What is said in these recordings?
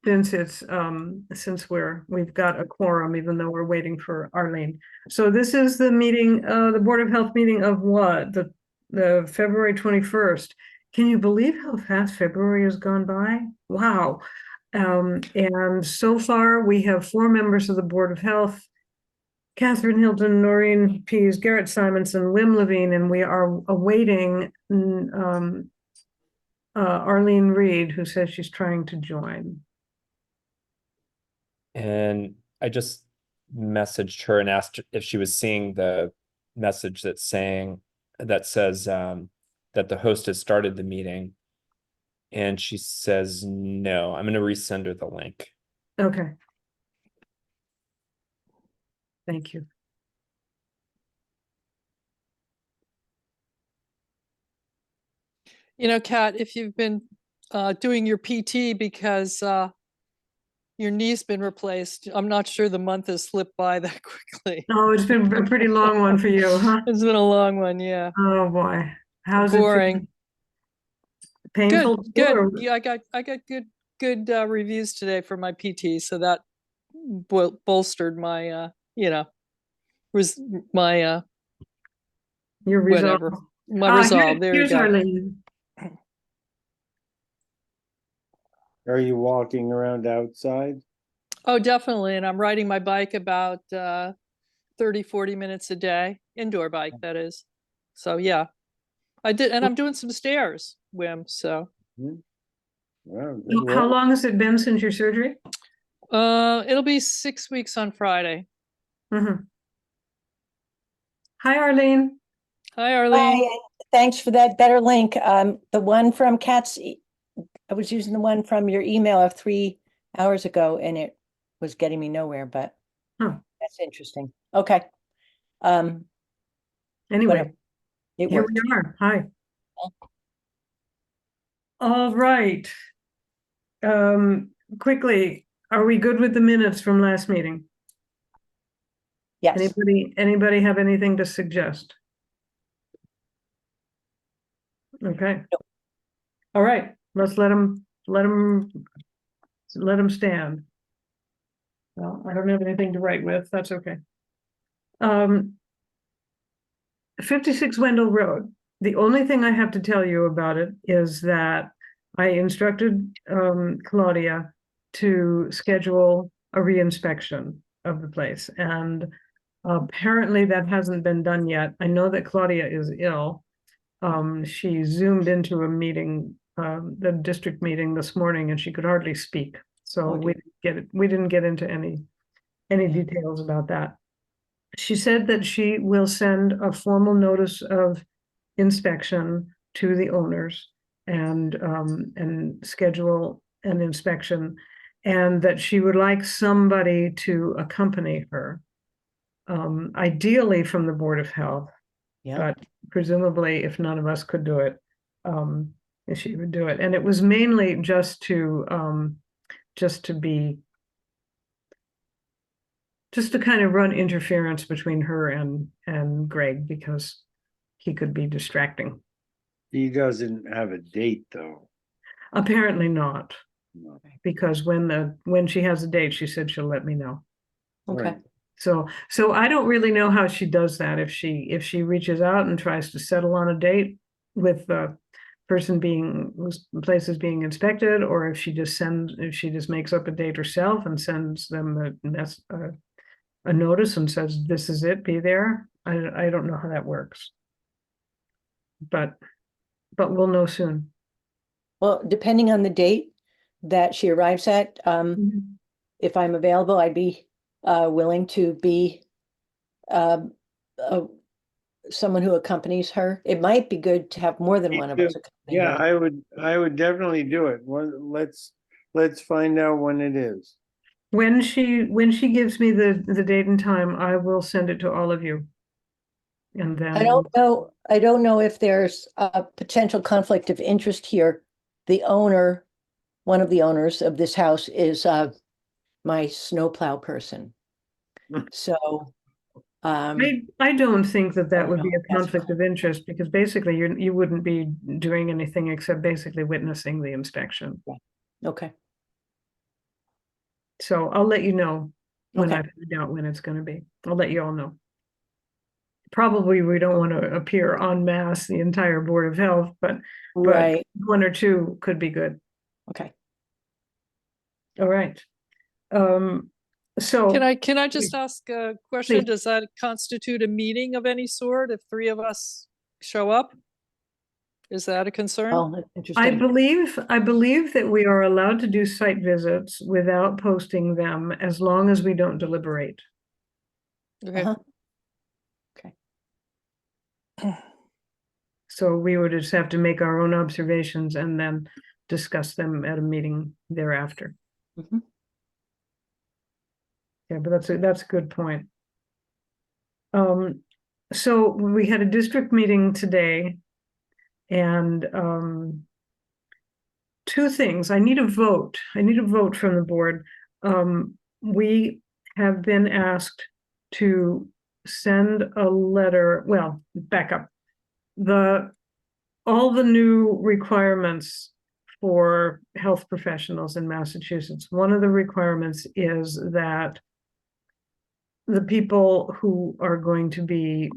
since we've got a quorum, even though we're waiting for Arlene. So this is the meeting, the Board of Health meeting of what? The February 21st. Can you believe how fast February has gone by? Wow. And so far we have 4 members of the Board of Health: Catherine Hilton, Noreen Pease, Garrett Simonson, Wim Levine, and we are awaiting Arlene Reed, who says she's trying to join. And I just messaged her and asked if she was seeing the message that says that the host has started the meeting. And she says no. I'm going to resend her the link. Okay. Thank you. You know, Kat, if you've been doing your PT because your knee's been replaced, I'm not sure the month has slipped by that quickly. Oh, it's been a pretty long one for you, huh? It's been a long one, yeah. Oh boy. How's boring? It painful? Good. Yeah, I got good reviews today for my PT, so that bolstered my my your resolve. Whatever. My resolve. There you go. Arlene. Are you walking around outside? Oh, definitely. And I'm riding my bike about 30, 40 minutes a day. Indoor bike, that is. So yeah. I did, and I'm doing some stairs, Wim. So Wow, how long has it been since your surgery? It'll be 6 weeks on Friday. Mm-hmm. Hi, Arlene. Hi, Arlene. Hi, thanks for that better link. The one from Kat's, I was using the one from your email of 3 hours ago, and it was getting me nowhere, but that's interesting. Okay. Anyway, it here worked. we are. Hi. All right. Quickly, are we good with the minutes from last meeting? Yes. Anybody have anything to suggest? Okay. Nope. All right. Let's let them stand. Well, I don't have anything to write with. That's okay. 56 Wendell Road. The only thing I have to tell you about it is that I instructed Claudia to schedule a reinspection of the place, and apparently that hasn't been done yet. I know that Claudia is ill. She zoomed into a meeting, the district meeting this morning, and she could hardly speak. So we didn't get into any details about that. She said that she will send a formal notice of inspection to the owners and schedule an inspection, and that she would like somebody to accompany her, ideally from the Board of Health. Yeah. But presumably, if none of us could do it, she would do it. And it was mainly just to kind of run interference between her and Greg, because he could be distracting. He doesn't have a date though. Apparently not, No. because when she has a date, she said she'll let me know. Okay. Right. So I don't really know how she does that. If she reaches out and tries to settle on a date with the person whose place is being inspected, or if she just makes up a date herself and sends them a notice and says, this is it, be there. I don't know how that works. But we'll know soon. Well, depending on the date that she arrives at, if I'm available, I'd be willing to be someone who accompanies her. It might be good to have more than one of us accompany Yeah, her. I would definitely do it. Well, let's find out when it is. When she gives me the date and time, I will send it to all of you. And then I don't know if there's a potential conflict of interest here. One of the owners of this house is my snowplow person. So I don't think that would be a That's conflict of interest, because basically you wouldn't be doing anything except basically witnessing the inspection. Okay, So I'll let you know when I Okay. find out when it's gonna be. I'll let you all know. Probably we don't want to appear en masse, the entire Board of Health, but right, one or two could be good. okay. All right. So. Can I just ask a question? Please. Does that constitute a meeting of any sort if three of us show up? Is that a concern? Oh, that's I interesting. believe that we are allowed to do site visits without posting them as long as we don't deliberate. Okay, Uh-huh. Okay, So we would just have to make our own observations and then discuss them at a meeting thereafter. Mhm. Yeah, but that's a good point. So we had a district meeting today and two things. I need a vote. I need a vote from the board. We have been asked to send a letter, well, back up. All the new requirements for health professionals in Massachusetts, one of the requirements is that the people who are going to be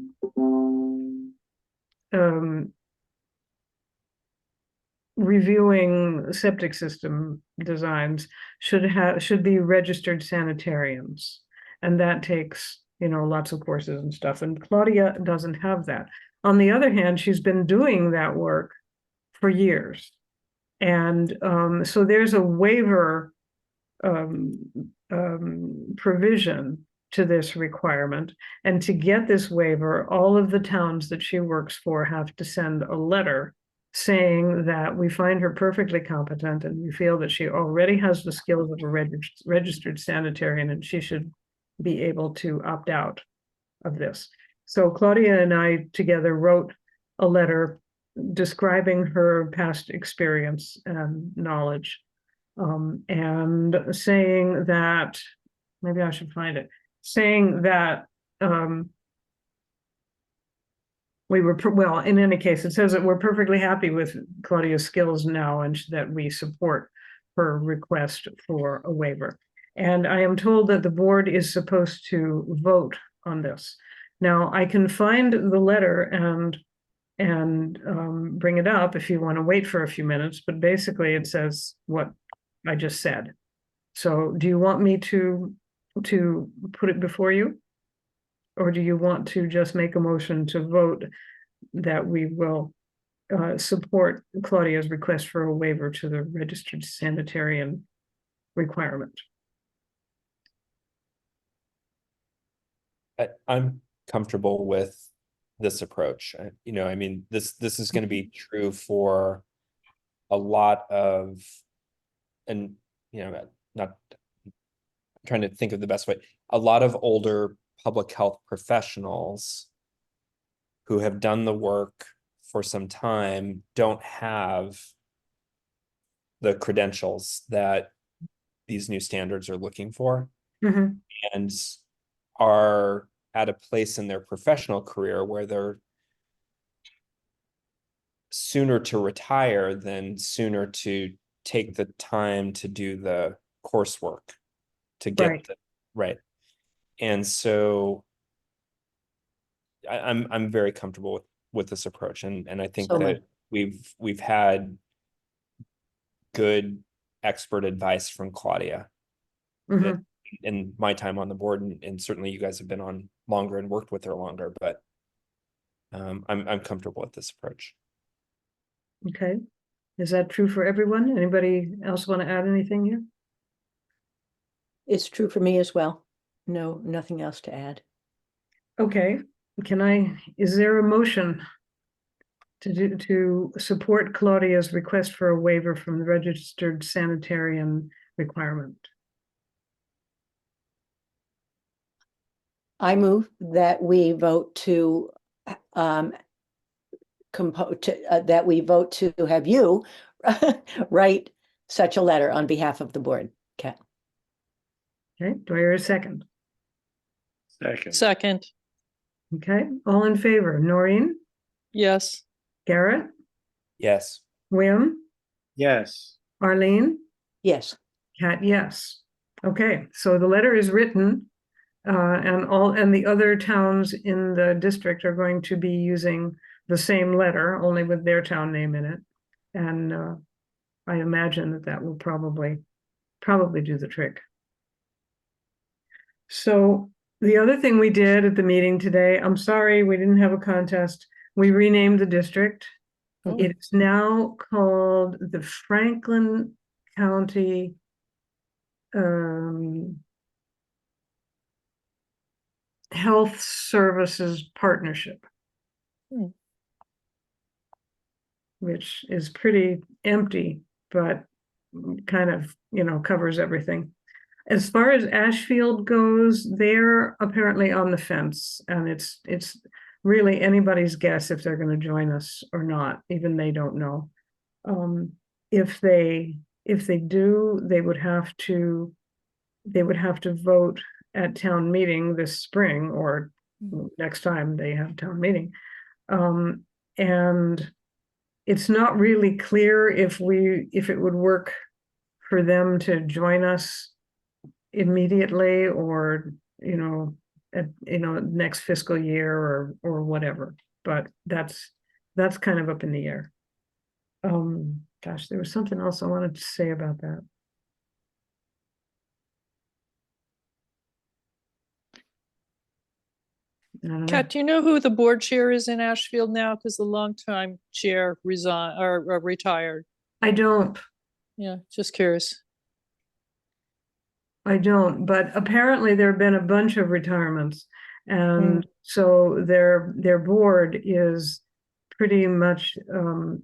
reviewing septic system designs should be registered sanitarians. And that takes, lots of courses and stuff. And Claudia doesn't have that. On the other hand, she's been doing that work for years. And so there's a waiver provision to this requirement. And to get this waiver, all of the towns that she works for have to send a letter saying that we find her perfectly competent and we feel that she already has the skills of a registered sanitarian and she should be able to opt out of this. So Claudia and I together wrote a letter describing her past experience and knowledge, and saying that, maybe I should find it, saying that we were, well, in any case, it says that we're perfectly happy with Claudia's skills now and that we support her request for a waiver. And I am told that the board is supposed to vote on this. Now, I can find the letter and bring it up if you want to wait for a few minutes, but basically it says what I just said. So do you want me to put it before you? Or do you want to just make a motion to vote that we will support Claudia's request for a waiver to the registered sanitarian requirement? I'm comfortable with this approach. I mean, this is going to be true for a lot of, and not I'm trying to think of the best way. A lot of older public health professionals who have done the work for some time don't have the credentials that these new standards are looking for, Mhm. and are at a place in their professional career where they're sooner to retire than sooner to take the time to do the coursework to get Right. right. And so I'm very comfortable with this approach, and I think So that we've had good expert advice from Claudia Mhm. in my time on the board, and certainly you guys have been on longer and worked with her longer, but I'm comfortable with this approach. Okay. Is that true for everyone? Anybody else want to add anything here? it's true for me as well. No, nothing else to add. Okay, is there a motion to support Claudia's request for a waiver from the registered sanitarian requirement? I move that we vote to that we vote to have you write such a letter on behalf of the board. Kat. Okay, do I hear a second? second, Okay, all in favor, Noreen, yes, Garrett, Yes. Wim, Yes, Arlene, Yes. Cat, yes. Okay, so the letter is written, and the other towns in the district are going to be using the same letter, only with their town name in it. And I imagine that will probably do the trick. So the other thing we did at the meeting today, I'm sorry, we didn't have a contest. We renamed the district. Oh. It's now called the Franklin County Health Services Partnership. Hmm. Which is pretty empty, but kind of, covers everything. As far as Ashfield goes, they're apparently on the fence, and it's really anybody's guess if they're going to join us or not. Even they don't know. If they do, they would have to vote at town meeting this spring or next time they have town meeting. And it's not really clear if it would work for them to join us immediately or, next fiscal year or whatever, but that's kind of up in the air. Gosh, there was something else I wanted to say about that. I don't know. Kat, do you know who the board chair is in Ashfield now? Because the longtime chair resigned or retired. I don't, Yeah, just curious. but apparently there have been a bunch of retirements. And so their board is pretty much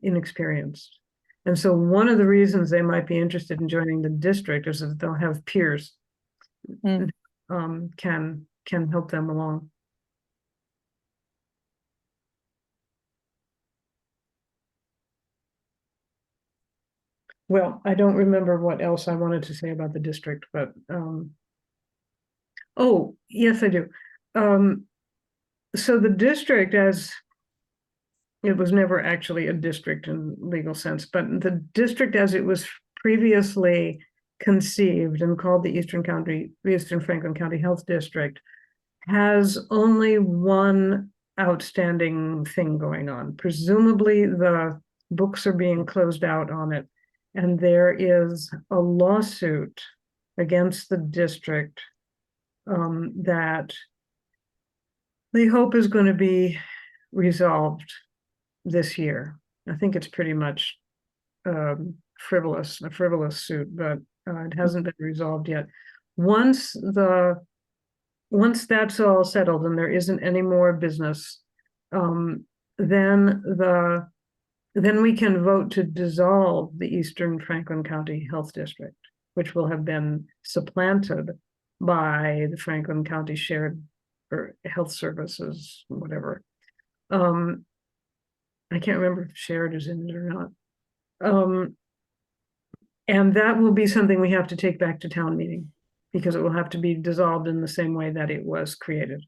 inexperienced. And so one of the reasons they might be interested in joining the district is that they'll have peers can help them along. Well, I don't remember what else I wanted to say about the district, but oh, yes, I do. So the district, as it was never actually a district in legal sense, but the district as it was previously conceived and called the Eastern Franklin County Health District has only one outstanding thing going on. Presumably the books are being closed out on it. And there is a lawsuit against the district that they hope is going to be resolved this year. I think it's pretty much a frivolous suit, but it hasn't been resolved yet. Once that's all settled and there isn't any more business, then we can vote to dissolve the Eastern Franklin County Health District, which will have been supplanted by the Franklin County Shared or Health Services, whatever. I can't remember if shared is in it or not. And that will be something we have to take back to town meeting because it will have to be dissolved in the same way that it was created.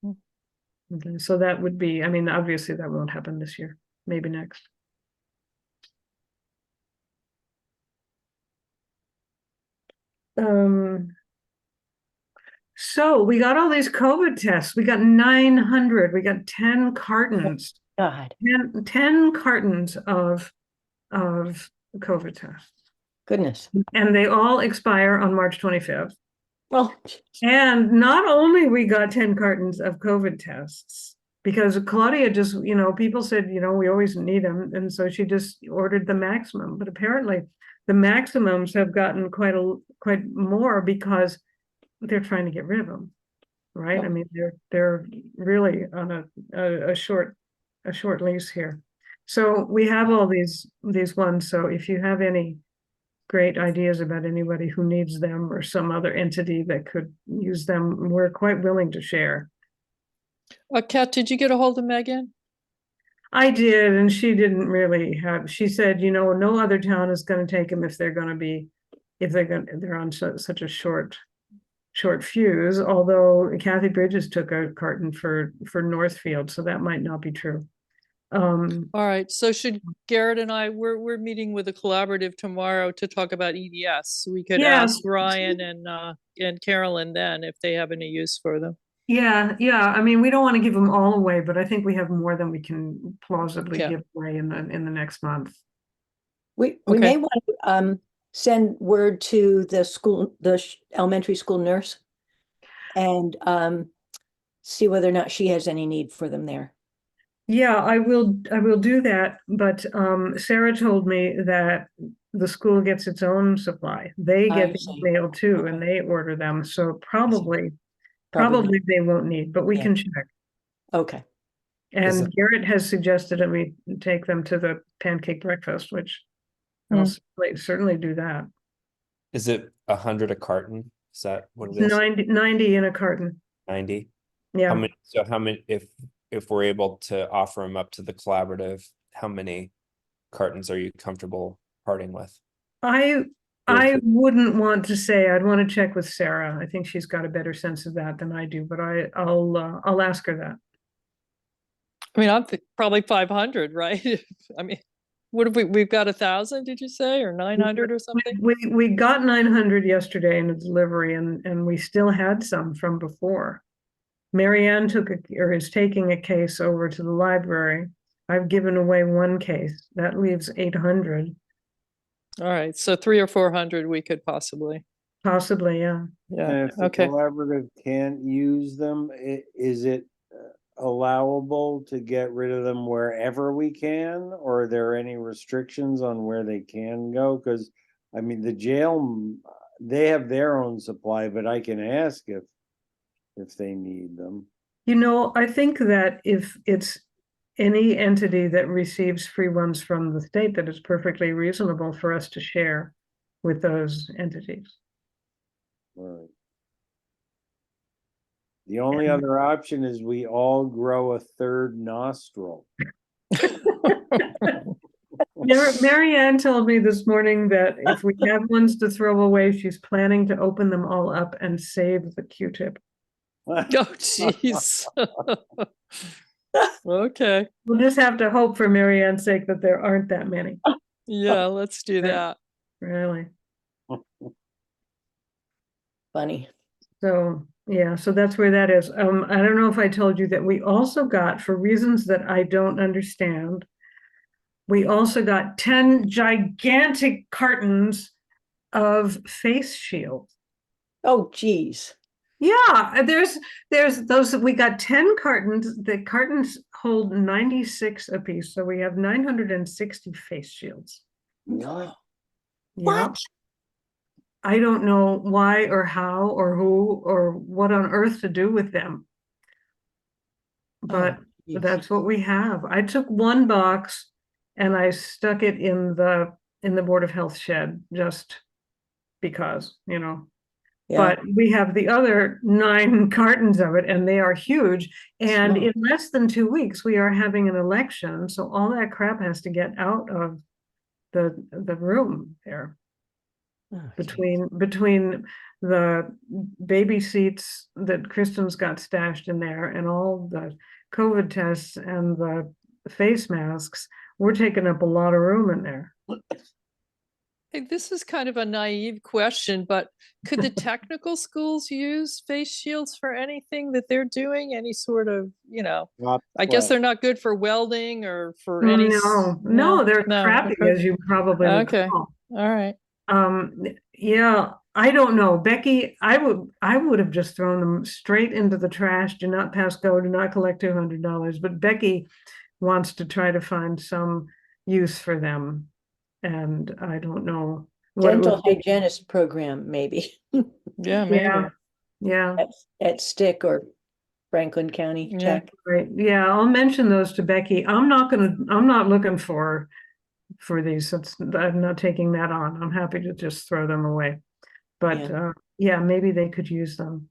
Okay, so that would be, obviously that won't happen this year, maybe next. So we got all these COVID tests. We got 900. We got 10 cartons. God. 10 cartons of COVID tests. Goodness. And they all expire on March 25th. Well, And not only we got 10 cartons of COVID tests, because Claudia just, people said, we always need them. And so she just ordered the maximum. But apparently the maximums have gotten quite more because they're trying to get rid of them. Right. They're really on a short lease here. So we have all these ones. So if you have any great ideas about anybody who needs them or some other entity that could use them, we're quite willing to share. Kat, did you get a hold of Megan? I did, and she didn't really have. She said, no other town is going to take them if they're on such a short fuse. Although Kathy Bridges took a carton for Northfield, so that might not be true. All right, so should Garrett and I, we're meeting with a collaborative tomorrow to talk about EDS. We could Yes. ask Ryan and Carolyn then if they have any use for them. Yeah, I mean, we don't want to give them all away, but I think we have more than we can plausibly Yeah. give away in the next month. We Okay. may want to send word to the school, elementary school nurse, and see whether or not she has any need for them there. Yeah, I will do that, but Sarah told me that the school gets its own supply. They I get the see. mail too, Okay. and they order them, so Probably probably they won't need, but we Yeah. can check. Okay. Is And it- Garrett has suggested that we take them to the pancake breakfast, which Hmm. I'll certainly do that. Is it 100 a carton? Is that what it It's is? 90 in a carton. 90? How Yeah, many, so how many, if we're able to offer them up to the collaborative, how many cartons are you comfortable parting with? I Or three? wouldn't want to say. I'd want to check with Sarah. I think she's got a better sense of that than I do, but I'll ask her that. I mean, probably 500, right? I mean, what have we've got 1,000, did you say, or 900 or something? We got 900 yesterday in a delivery, and we still had some from before. Marianne is taking a case over to the library. I've given away one case. That leaves 800, All right, so 300 or 400 we could possibly, possibly, yeah. yeah, And if the okay. collaborative can't use them, is it allowable to get rid of them wherever we can? Or are there any restrictions on where they can go? Because, I mean, the jail, they have their own supply, but I can ask if they need them. You know, I think that if it's any entity that receives free ones from the state, that it's perfectly reasonable for us to share with those entities. Right. The only other option is we all grow a third nostril. Marianne told me this morning that if we have ones to throw away, she's planning to open them all up and save the Q-tip. Oh, jeez. Okay, We'll just have to hope for Marianne's sake that there aren't that many, yeah, let's do that. really. Funny. So, yeah, so that's where that is. I don't know if I told you that we also got, for reasons that I don't understand, we also got 10 gigantic cartons of face shields. Oh, geez. Yeah, there's those, we got 10 cartons. The cartons hold 96 apiece, so we have 960 face shields. What? Yeah. I don't know why or how or who or what on earth to do with them. But geez. that's what we have. I took one box and I stuck it in the Board of Health shed just because, you know. Yeah. But we have the other 9 cartons of it, and they are huge. And Small. in less than 2 weeks, we are having an election, so all that crap has to get out of the room there. Oh, Between the baby seats that Kristen's got stashed in there and all the COVID tests and the face masks, we're taking up a lot of room in there. Hey, this is kind of a naive question, but could the technical schools use face shields for anything that they're doing? Any sort of, you know, I guess they're not good for welding or for any. No, they're crappy, okay. as you probably Okay. recall. All right. Yeah, I don't know. Becky, I would have just thrown them straight into the trash. Do not pass go, do not collect $200. But Becky wants to try to find some use for them. And I don't know what it Dental would be. hygienist program, maybe. Yeah, maybe. Yeah, At Stick or Franklin County Yeah. Tech. right. Yeah, I'll mention those to Becky. I'm not looking for these. I'm not taking that on. I'm happy to just throw them away. But yeah, maybe they could use them.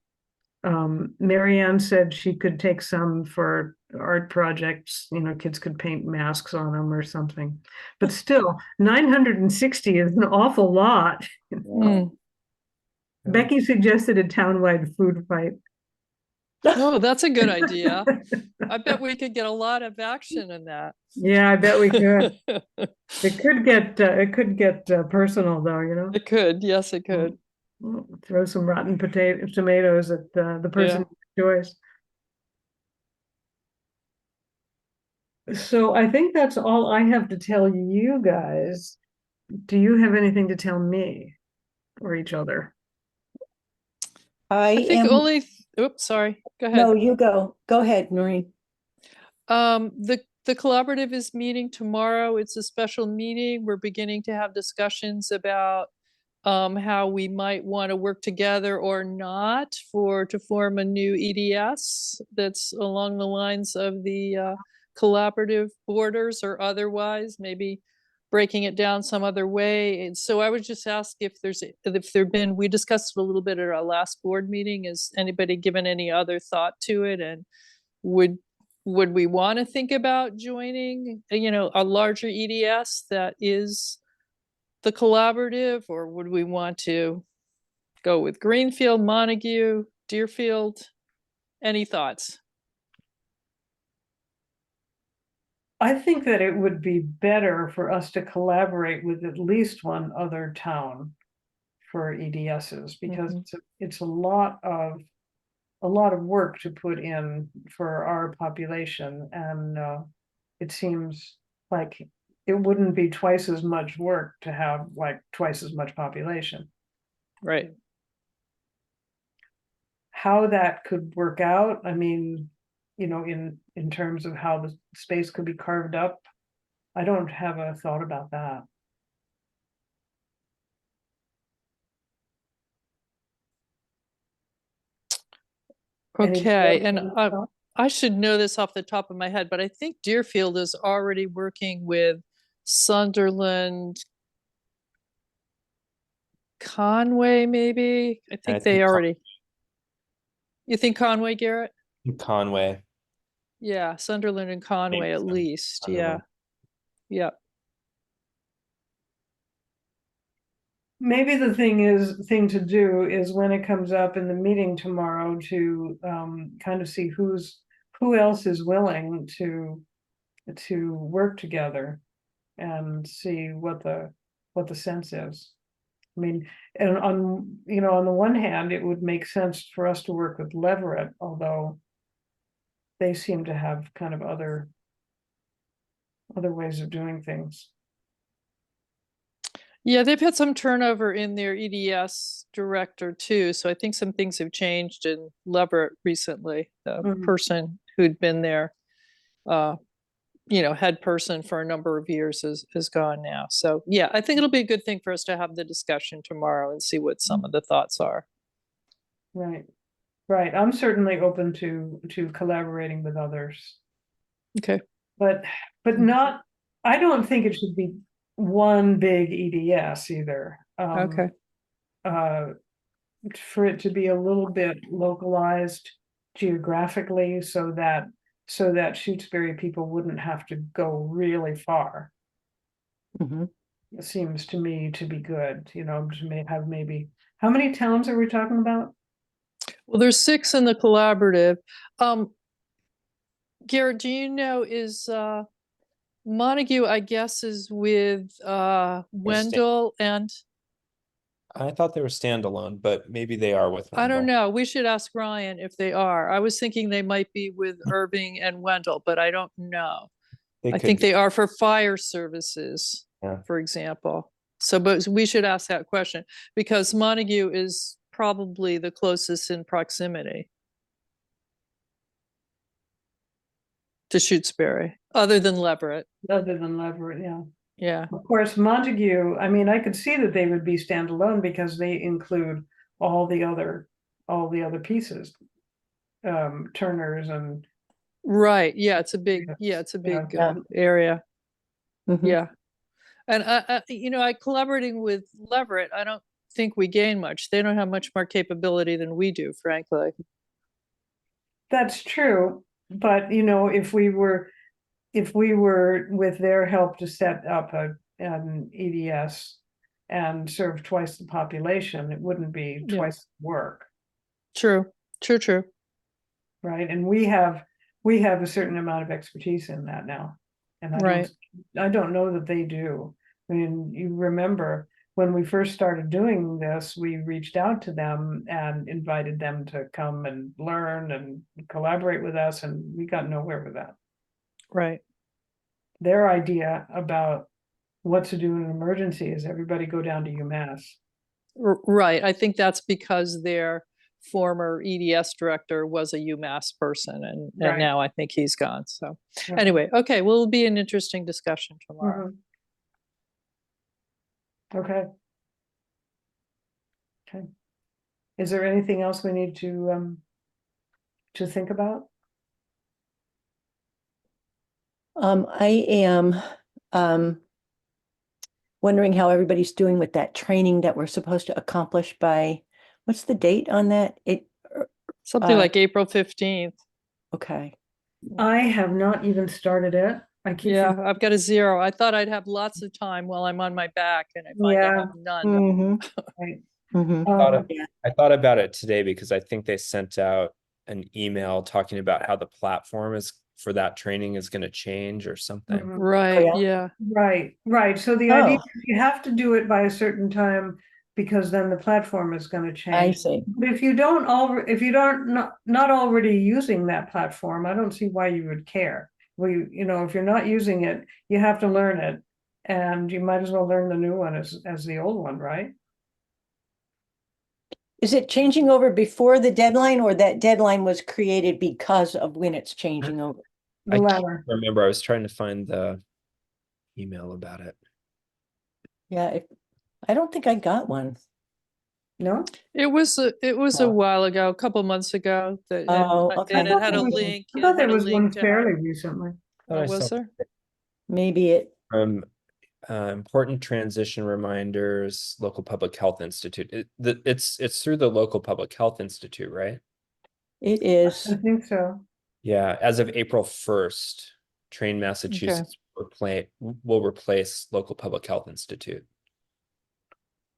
Marianne said she could take some for art projects, you know, kids could paint masks on them or something. But still, 960 is an awful lot. Mm. Becky suggested a townwide food fight. Oh, that's a good idea. I bet we could get a lot of action in that. Yeah, I bet we could. It could get personal though, you know? It could, yes, it could. Throw some rotten tomatoes at the person of choice. So I think that's all I have to tell you guys. Do you have anything to tell me or each other? I I think am, only, oops, sorry, go no, ahead. you go. Go ahead, Noreen. The collaborative is meeting tomorrow. It's a special meeting. We're beginning to have discussions about how we might want to work together or not to form a new EDS that's along the lines of the collaborative borders or otherwise, maybe breaking it down some other way. And so I would just ask if there've been, we discussed it a little bit at our last board meeting. Has anybody given any other thought to it? And would we want to think about joining, a larger EDS that is the collaborative, or would we want to go with Greenfield, Montague, Deerfield? Any thoughts? I think that it would be better for us to collaborate with at least one other town for EDSs because it's a lot of work to put in for our population, and it seems like it wouldn't be twice as much work to have like twice as much population. Right. How that could work out, I mean, in terms of how the space could be carved up, I don't have a thought about that. Okay, and I should know this off the top of my head, but I think Deerfield is already working with Sunderland, Conway, maybe. I think they already. You think Conway, Garrett? Conway. Yeah, Sunderland and Conway at least. Yeah. Yeah. Maybe the thing to do is when it comes up in the meeting tomorrow to kind of see who else is willing to work together and see what the sense is. I mean, and on the one hand, it would make sense for us to work with Leverett, although they seem to have kind of other ways of doing things. Yeah, they've had some turnover in their EDS director too. So I think some things have changed in Leverett recently. The person who'd been there, head person for a number of years is gone now. So yeah, I think it'll be a good thing for us to have the discussion tomorrow and see what some of the thoughts are. Right. Right. I'm certainly open to collaborating with others. Okay. But not, I don't think it should be one big EDS either. Okay. For it to be a little bit localized geographically so that Shutesbury people wouldn't have to go really far. It seems to me to be good, to have maybe, how many towns are we talking about? Well, there's 6 in the collaborative. Garrett, do you know, is Montague, I guess, is with Wendell, and I thought they were standalone, but maybe they are with I don't Wendell. know. We should ask Ryan if they are. I was thinking they might be with Irving and Wendell, but I don't know. I think they are for fire services, for example. So, but we should ask that question because Montague is probably the closest in proximity to Shutesbury, other than Leverett. Other than Leverett, yeah. Yeah. Of course, Montague, I mean, I could see that they would be standalone because they include all the other pieces. Turners and right. Yeah, it's a big area. Yeah. And I collaborating with Leverett, I don't think we gain much. They don't have much more capability than we do, frankly. That's true. But if we were with their help to set up an EDS and serve twice the population, it wouldn't be twice the work. True. right? And we have a certain amount of expertise in that now. And Right. I don't know that they do. I mean, you remember when we first started doing this, we reached out to them and invited them to come and learn and collaborate with us, and we got nowhere with that. Right. Their idea about what to do in an emergency is everybody go down to UMass. Right. I think that's because their former EDS director was a UMass person, and Right. now I think he's gone. So Okay. anyway, okay, well, it'll be an interesting discussion tomorrow. Mhm. Okay. Okay. Is there anything else we need to think about? I am wondering how everybody's doing with that training that we're supposed to accomplish by, what's the date on that? Something Uh, like April 15th. Okay. I have not even started it. I keep Yeah, I've got a 0. I thought I'd have lots of time while I'm on my back, and I find I Yeah. have none. Mm-hmm. right. Mm-hmm. I thought about it today because I think they sent out an email talking about how the platform is for that training is going to change or something. Mhm. Right, yeah? yeah. Right. So the idea Oh, is you have to do it by a certain time because then the platform is going to I change. see. But if you don't not already using that platform, I don't see why you would care. If you're not using it, you have to learn it, and you might as well learn the new one as the old one, right? Is it changing over before the deadline, or that deadline was created because of when it's changing over? The I can't latter. remember. I was trying to find the email about it. Yeah, I don't think I got one. No? It was a Oh. while ago, a couple months ago, that Oh, okay. and it had a link. I thought It there had a was link one to fairly recently. Thought I was saw there? Maybe it, from important transition reminders, local public health institute. It's through the local public health institute, right? it I is. think so. Yeah, as of April 1st, Train Okay. Massachusetts will replace local public health institute.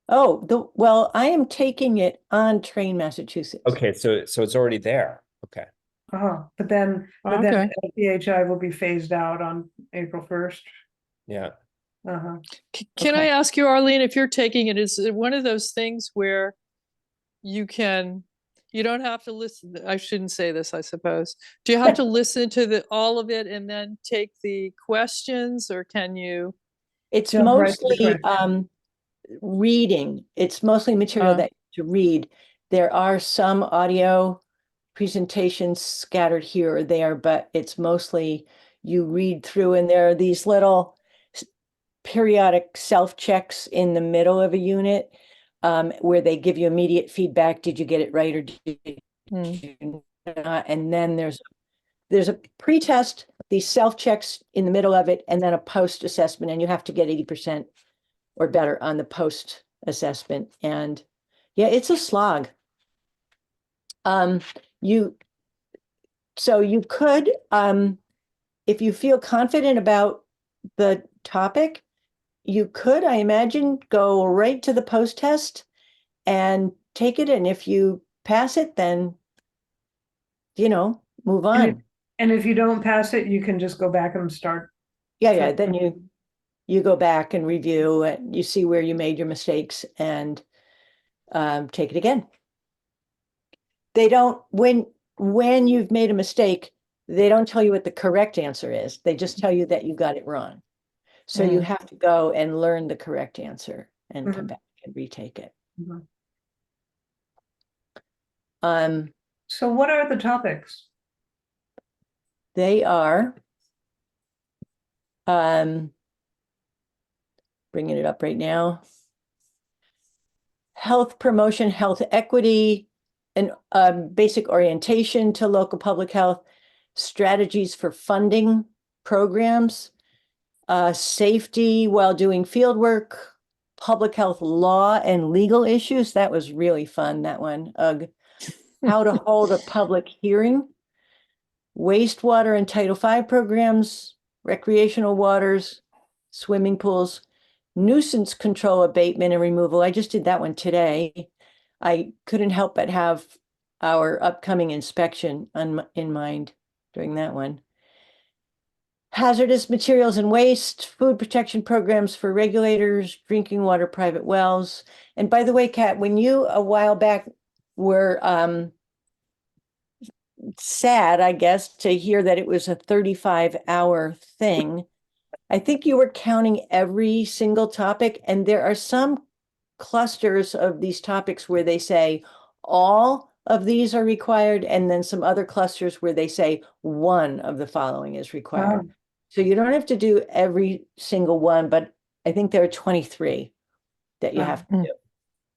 Oh, well, I am taking it on Train Massachusetts. Okay, so it's already there. Okay. But then Okay. LPHI will be phased out on April 1st. Yeah. Uh-huh. Can I Okay. ask you, Arlene, if you're taking it, is it one of those things where you don't have to listen? I shouldn't say this, I suppose. Do you have to listen to all of it and then take the questions, or can you? It's Jump right to the mostly question. reading. It's mostly material that to read. There are some audio presentations scattered here or there, but it's mostly you read through, and there are these little periodic self-checks in the middle of a unit where they give you immediate feedback. Did you get it right, or did you not? And then there's a pre-test, these self-checks in the middle of it, and then a post-assessment, and you have to get 80% or better on the post-assessment. And yeah, it's a slog. So you could, if you feel confident about the topic, you could, I imagine, go right to the post-test and take it. And if you pass it, then, move on. And if you don't pass it, you can just go back and start. Yeah, then you go back and review, and you see where you made your mistakes, and take it again. They don't, when you've made a mistake, they don't tell you what the correct answer is. They just tell you that you got it wrong. So you have to go and learn the correct answer and come back and retake it. So what are the topics? They are bringing it up right now. Health promotion, health equity, and basic orientation to local public health, strategies for funding programs, safety while doing field work, public health law and legal issues. That was really fun, that one. How to hold a public hearing, wastewater and Title V programs, recreational waters, swimming pools, nuisance control abatement and removal. I just did that one today. I couldn't help but have our upcoming inspection in mind during that one. Hazardous materials and waste, food protection programs for regulators, drinking water, private wells. And by the way, Kat, when you a while back were sad, I guess, to hear that it was a 35-hour thing, I think you were counting every single topic, and there are some clusters of these topics where they say all of these are required, and then some other clusters where they say one of the following is required. Wow. So you don't have to do every single one, but I think there are 23 that you Wow. have to do.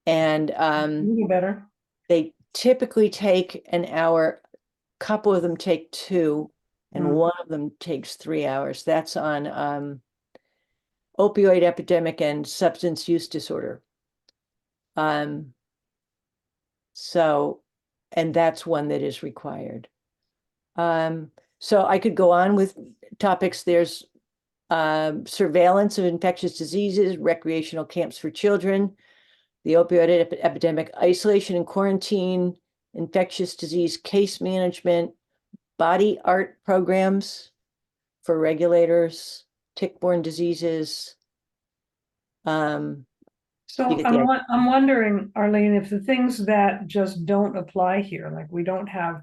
And Even better. they typically take an hour. A couple of them take 2, and Mm. one of them takes 3 hours. That's on opioid epidemic and substance use disorder. So, and that's one that is required. So I could go on with topics. There's surveillance of infectious diseases, recreational camps for children, the opioid epidemic, isolation and quarantine, infectious disease case management, body art programs for regulators, tick-borne diseases. So You get the idea. I'm wondering, Arlene, if the things that just don't apply here, like we don't have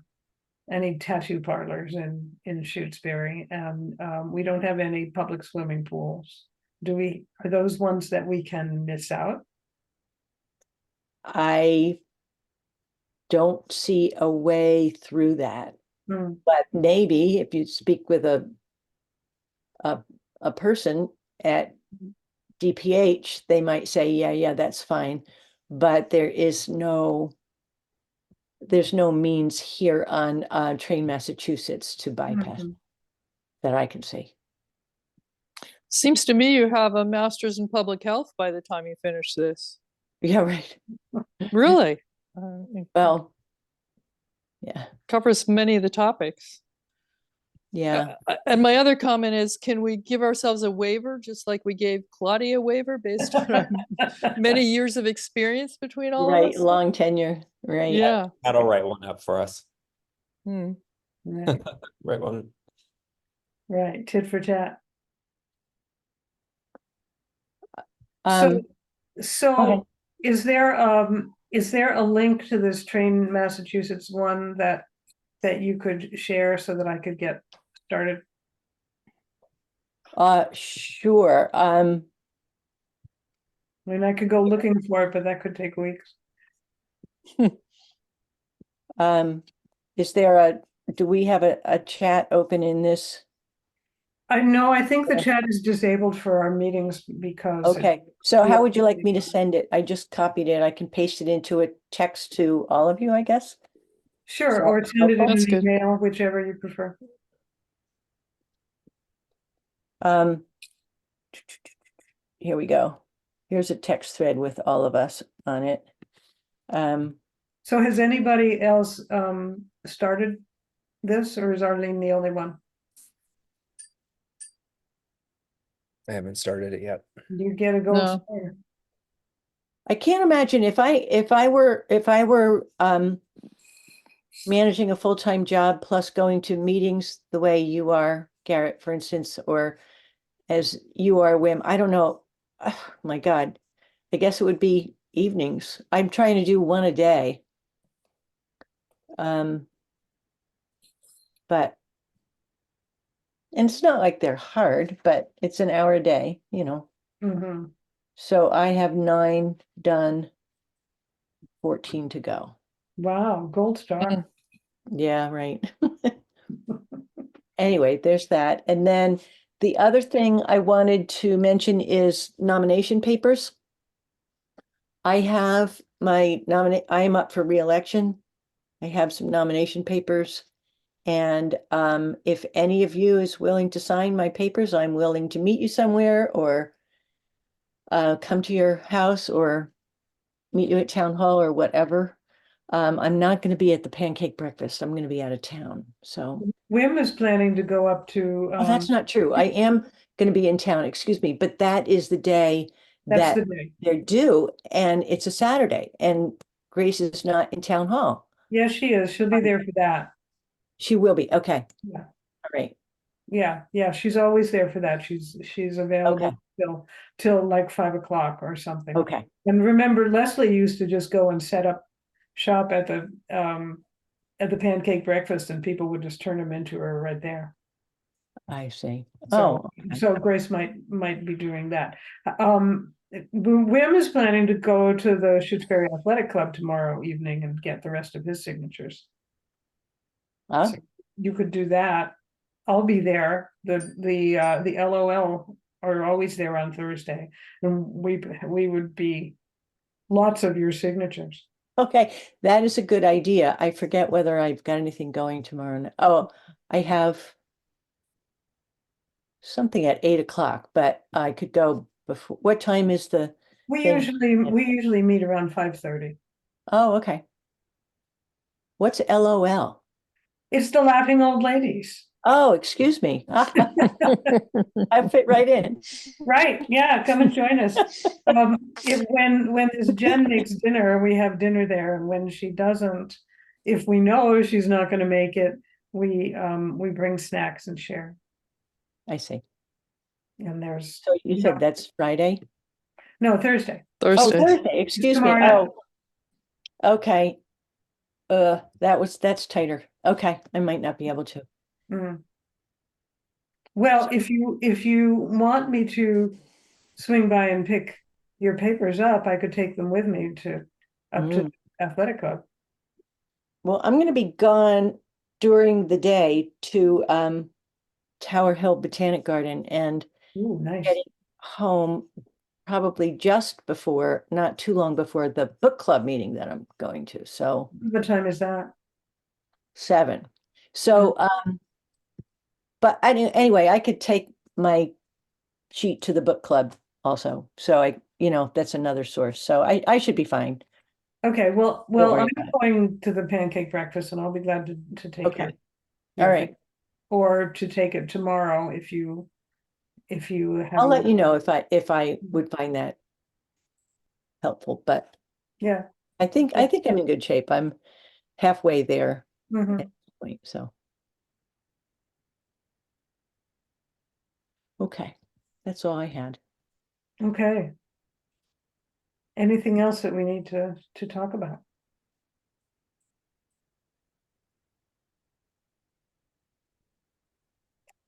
any tattoo parlors in Shutesbury, and we don't have any public swimming pools. Are those ones that we can miss out? I don't see a way through that, Hmm. but maybe if you speak with a person at DPH, they might say, yeah, that's fine. But there's no means here on Train Massachusetts to bypass Mhm. that I can see. Seems to me you have a master's in public health by the time you finish this. Yeah, right. Really? It Well, yeah, covers many of the topics. yeah. And my other comment is, can we give ourselves a waiver, just like we gave Claudia a waiver based on our many years of experience between all of Right, us? long tenure, right. Yeah. That'll write one up for us. Hmm. Right, Write one. right, tit for tat. Um, go So ahead. is there a link to this Train Massachusetts one that you could share so that I could get started? Sure. I mean, I could go looking for it, but that could take weeks. Is there do we have a chat open in this? I know, I think the Okay. chat is disabled for our meetings because. Okay, so we how have- would you like me to send it? I just copied it. I can paste it into a text to all of you, I guess. Sure, So, or send it in That's an good. email, whichever you prefer. Here we go. Here's a text thread with all of us on it. So has anybody else started this, or is Arlene the only one? I haven't started it yet. You get a gold No. star. I can't imagine if I were managing a full-time job plus going to meetings the way you are, Garrett, for instance, or as you are, Wim. I don't know. Oh, my God. I guess it would be evenings. I'm trying to do one a day. But and it's not like they're hard, but it's an hour a day, you know. Mhm. So I have 9 done, 14 to go. Wow, gold star. Mm. Yeah, right. Anyway, there's that. And then the other thing I wanted to mention is nomination papers. I have I am up for reelection. I have some nomination papers. And if any of you is willing to sign my papers, I'm willing to meet you somewhere or come to your house or meet you at town hall or whatever. I'm not going to be at the pancake breakfast. I'm going to be out of town. So, Wim is planning to go up to, oh, that's not true. I am going to be in town, excuse me, but that is the day that's that the day. they're due, and it's a Saturday, and Grace is not in town hall. Yes, she is. She'll be there for that. She will be, okay. Yeah. All right, Yeah, she's always there for that. She's available Okay. till like 5 o'clock or something. okay, And remember, Leslie used to just go and set up shop at the pancake breakfast, and people would just turn them into her right there. I see. So, Oh, okay. so Grace might be doing that. Wim is planning to go to the Shutesbury Athletic Club tomorrow evening and get the rest of his signatures. Huh? So you could do that. I'll be there. The LOL are always there on Thursday, and we would be lots of your signatures. Okay, that is a good idea. I forget whether I've got anything going tomorrow. Oh, I have something at 8 o'clock, but I could go before. What time is the We thing? usually meet around 5:30. Oh, okay. What's LOL? It's the Laughing Old Ladies. Oh, excuse me. I fit right in. Right, yeah, come and join us. When this Jen makes dinner, we have dinner there, and when she doesn't, if we know she's not gonna make it, we bring snacks and share. I see. And there's, So you said that's Friday? no, Thursday. Oh, Thursday. Thursday, excuse me. tomorrow night. Oh, okay. That's tighter. Okay, I might not be able to. Mm. Well, if you want me to swing by and pick your papers up, I could take them with me to Mm. athletic club. Well, I'm gonna be gone during the day to Tower Hill Botanic Garden and Ooh, nice. getting home probably just before, not too long before the book club meeting that I'm going to. So What time is that? 7. So but anyway, I could take my sheet to the book club also. So that's another source. So I should be fine. Okay, well, worry I'm about it. going to the pancake breakfast, and I'll be glad to take Okay. your All right. or to take it tomorrow if you have. I'll let you know if I would find that helpful, but Yeah. I think I'm in good shape. I'm halfway there Mhm. at this point, so. Okay, that's all I had. Okay. Anything else that we need to talk about?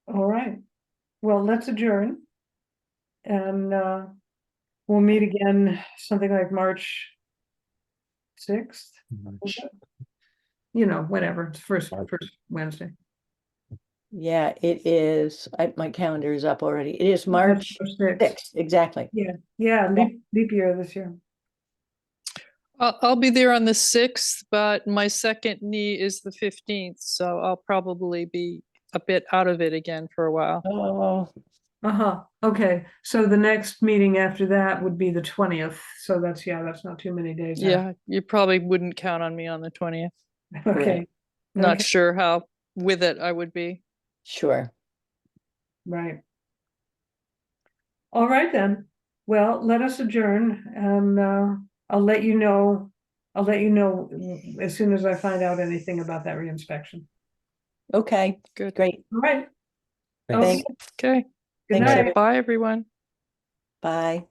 All right. Well, let's adjourn. And we'll meet again something like March 6th. Whatever. It's first Wednesday. Yeah, it is. My calendar is up already. It is March March 6th. 6th, exactly. Yeah, leap year this year. I'll be there on the 6th, but my second knee is the 15th, so I'll probably be a bit out of it again for a while. Oh, Uh-huh. Okay. So the next meeting after that would be the 20th. So that's not too many days. Yeah, you probably wouldn't count on me on the 20th. After. Okay. Right. Not Okay. sure how with it I would be. sure. Right. All right then. Well, let us adjourn, and I'll let you know. As soon as I find out anything about that reinspection. Okay, Good. great. All right. Thanks. Okay. Thanks. Okay. Good Thanks, night. everyone. Bye, everyone. Bye.